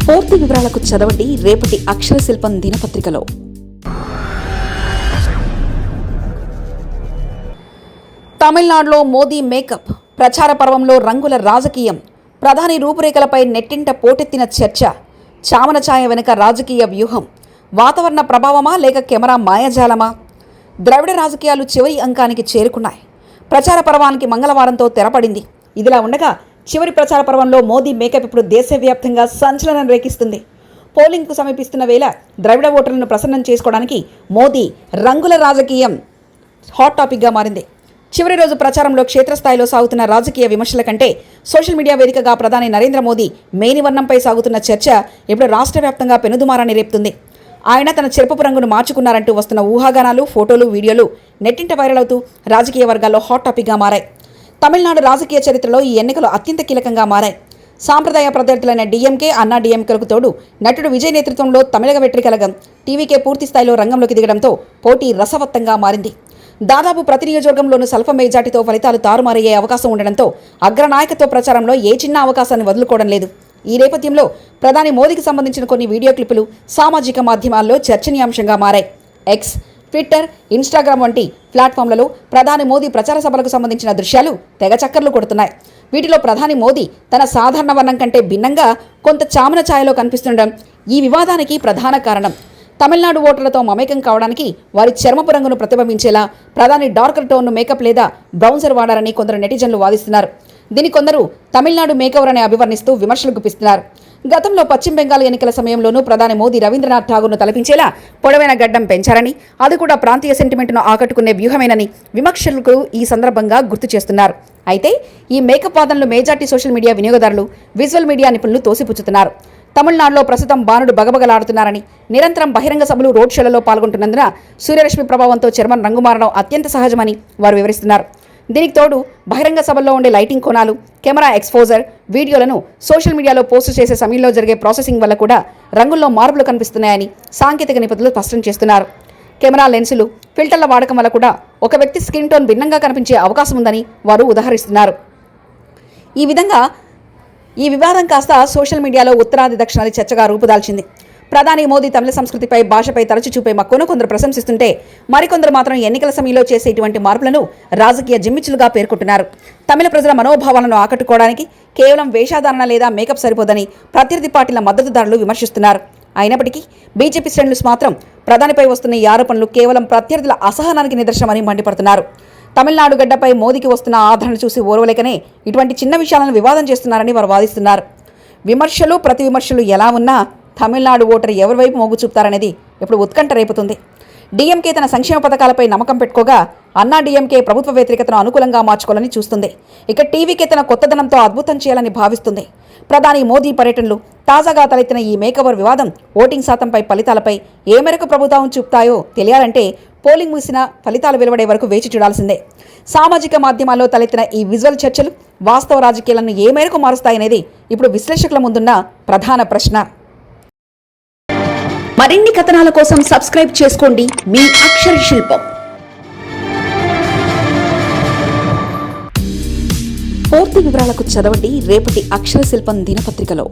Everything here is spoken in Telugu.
పూర్తి వివరాలకు చదవండి రేపటి అక్షర శిల్పం దినపత్రికలో. తమిళనాడులో మోదీ మేకప్, ప్రచార పర్వంలో రంగుల రాజకీయం, ప్రధాని రూపురేఖలపై నెట్టింట పోటెత్తిన చర్చ, చామన ఛాయ వెనుక రాజకీయ వ్యూహం, వాతావరణ ప్రభావమా లేక కెమెరా మాయాజాలమా? ద్రవిడ రాజకీయాలు చివరి అంకానికి చేరుకున్నాయి. ప్రచార పర్వానికి మంగళవారంతో తెరపడింది. ఇదిలా ఉండగా చివరి ప్రచార పర్వంలో మోదీ మేకప్ ఇప్పుడు దేశవ్యాప్తంగా సంచలనం రేకిస్తుంది. పోలింగ్కు సమీపిస్తున్న వేళ ద్రవిడ ఓటర్లను ప్రసన్నం చేసుకోవడానికి మోదీ రంగుల రాజకీయం హాట్ టాపిక్గా మారింది. చివరి రోజు ప్రచారంలో క్షేత్రస్థాయిలో సాగుతున్న రాజకీయ విమర్శల కంటే సోషల్ మీడియా వేదికగా ప్రధాని నరేంద్ర మోదీ మేనివర్ణంపై సాగుతున్న చర్చ ఇప్పుడు రాష్ట్ర వ్యాప్తంగా పెనుదుమారాన్ని రేపుతుంది. ఆయన తన చెరుపు రంగును మార్చుకున్నారంటూ వస్తున్న ఊహాగానాలు, ఫోటోలు, వీడియోలు నెట్టింట వైరల్ అవుతూ రాజకీయ వర్గాల్లో హాట్ టాపిక్గా మారాయి. తమిళనాడు రాజకీయ చరిత్రలో ఈ ఎన్నికలు అత్యంత కీలకంగా మారాయి. సాంప్రదాయ ప్రత్యర్థులైన డీఎంకే, అన్నా డీఎంకేలకు తోడు నటుడు విజయ్ నేతృత్వంలో తమిళగ వెట్రి కలగం టీవీకే పూర్తి స్థాయిలో రంగంలోకి దిగడంతో పోటీ రసవత్తంగా మారింది. దాదాపు ప్రతి నియోజకవర్గంలోనూ స్వల్ప మెజార్టీతో ఫలితాలు తారుమారయ్యే అవకాశం ఉండడంతో అగ్రనాయకత్వ ప్రచారంలో ఏ చిన్న అవకాశాన్ని వదులుకోవడం లేదు. ఈ నేపథ్యంలో ప్రధాని మోదీకి సంబంధించిన కొన్ని వీడియో క్లిప్పులు సామాజిక మాధ్యమాల్లో చర్చనీయాంశంగా మారాయి. ఎక్స్, ట్విట్టర్, ఇన్స్టాగ్రామ్ వంటి ప్లాట్ఫామ్లలో ప్రధాని మోదీ ప్రచార సభలకు సంబంధించిన దృశ్యాలు తెగ చక్కర్లు కొడుతున్నాయి. వీటిలో ప్రధాని మోదీ తన సాధారణ వర్ణం కంటే భిన్నంగా కొంత చామన ఛాయలో కనిపిస్తుండడం ఈ వివాదానికి ప్రధాన కారణం. తమిళనాడు ఓటర్లతో మమేకం కావడానికి వారి చర్మపు రంగును ప్రతిబింబించేలా ప్రధాని డార్కర్ టోన్ను మేకప్ లేదా బ్రౌన్సర్ వాడారని కొందరు నెటిజన్లు వాదిస్తున్నారు. దీని కొందరు తమిళనాడు మేకవర్ అని అభివర్ణిస్తూ విమర్శలు గుప్పిస్తున్నారు. గతంలో పశ్చిమ బెంగాల్ ఎన్నికల సమయంలోనూ ప్రధాని మోదీ రవీంద్రనాథ్ ఠాగూర్ను తలపించేలా పొడవైన గడ్డం పెంచారని, అది కూడా ప్రాంతీయ సెంటిమెంట్ను ఆకట్టుకునే వ్యూహమేనని విమర్శకులు ఈ సందర్భంగా గుర్తు చేస్తున్నారు. అయితే ఈ మేకప్ వాదనలు మెజార్టీ సోషల్ మీడియా వినియోగదారులు, విజువల్ మీడియా నిపుణులు తోసిపుచ్చుతున్నారు. తమిళనాడులో ప్రస్తుతం బాణుడు బగబగలాడుతున్నారని, నిరంతరం బహిరంగ సభలు, రోడ్ షోలలో పాల్గొంటున్నందున సూర్యరశ్మి ప్రభావంతో చర్మం రంగు మారడం అత్యంత సహజమని వారు వివరిస్తున్నారు. దీనికి తోడు బహిరంగ సభల్లో ఉండే లైటింగ్ కోణాలు, కెమెరా ఎక్స్పోజర్, వీడియోలను సోషల్ మీడియాలో పోస్టు చేసే సమయంలో జరిగే ప్రాసెసింగ్ వల్ల కూడా రంగుల్లో మార్పులు కనిపిస్తున్నాయని సాంకేతిక నిపుణులు స్పష్టం చేస్తున్నారు. కెమెరా లెన్సులు, ఫిల్టర్ల వాడకం వల్ల కూడా ఒక వ్యక్తి స్కిన్ టోన్ భిన్నంగా కనిపించే అవకాశం ఉందని వారు ఉదాహరిస్తున్నారు. ఈ వివాదం కాస్త సోషల్ మీడియాలో ఉత్తరాది దక్షిణాది చర్చగా రూపుదాల్చింది. ప్రధాని మోదీ తమిళ సంస్కృతిపై, భాషపై తరచు చూపే మక్కువను కొందరు ప్రశంసిస్తుంటే మరికొందరు మాత్రం ఎన్నికల సమయంలో చేసే ఇటువంటి మార్పులను రాజకీయ జిమ్మిచ్చులుగా పేర్కొంటున్నారు. తమిళ ప్రజల మనోభావాలను ఆకట్టుకోవడానికి కేవలం వేషాధారణ లేదా మేకప్ సరిపోదని ప్రత్యర్థి పార్టీల మద్దతుదారులు విమర్శిస్తున్నారు. అయినప్పటికీ బీజేపీ శ్రేణులు మాత్రం ప్రధానిపై వస్తున్న ఈ ఆరోపణలు కేవలం ప్రత్యర్థుల అసహనానికి నిదర్శనమని మండిపడుతున్నారు. తమిళనాడు గడ్డపై మోదీకి వస్తున్న ఆదరణ చూసి ఓర్వలేకనే ఇటువంటి చిన్న విషయాలను వివాదం చేస్తున్నారని వారు వాదిస్తున్నారు. విమర్శలు, ప్రతి విమర్శలు ఎలా ఉన్నా తమిళనాడు ఓటర్ ఎవరి వైపు మొగ్గు చూపుతారనేది ఇప్పుడు ఉత్కంఠ రేపుతుంది. డీఎంకే తన సంక్షేమ పథకాలపై నమ్మకం పెట్టుకోగా అన్నా డీఎంకే ప్రభుత్వ వ్యతిరేకతను అనుకూలంగా మార్చుకోవాలని చూస్తుంది. ఇక టీవీకే తన కొత్తదనంతో అద్భుతం చేయాలని భావిస్తుంది. ప్రధాని మోదీ పర్యటనలు, తాజాగా తలెత్తిన ఈ మేకవర్ వివాదం ఓటింగ్ శాతంపై, ఫలితాలపై ఏ మేరకు ప్రభుత్వం చూపుతాయో తెలియాలంటే పోలింగ్ ముగిసిన ఫలితాలు వెలువడే వరకు వేచి చూడాల్సిందే. సామాజిక మాధ్యమాల్లో తలెత్తిన ఈ విజువల్ చర్చలు వాస్తవ రాజకీయాలను ఏ మేరకు మారుస్తాయనేది ఇప్పుడు విశ్లేషకుల ముందున్న ప్రధాన ప్రశ్న. మరిన్ని కథనాల కోసం సబ్స్క్రైబ్ చేసుకోండి మీ అక్షర శిల్పం. పూర్తి వివరాలకు చదవండి రేపటి అక్షర శిల్పం దినపత్రికలో.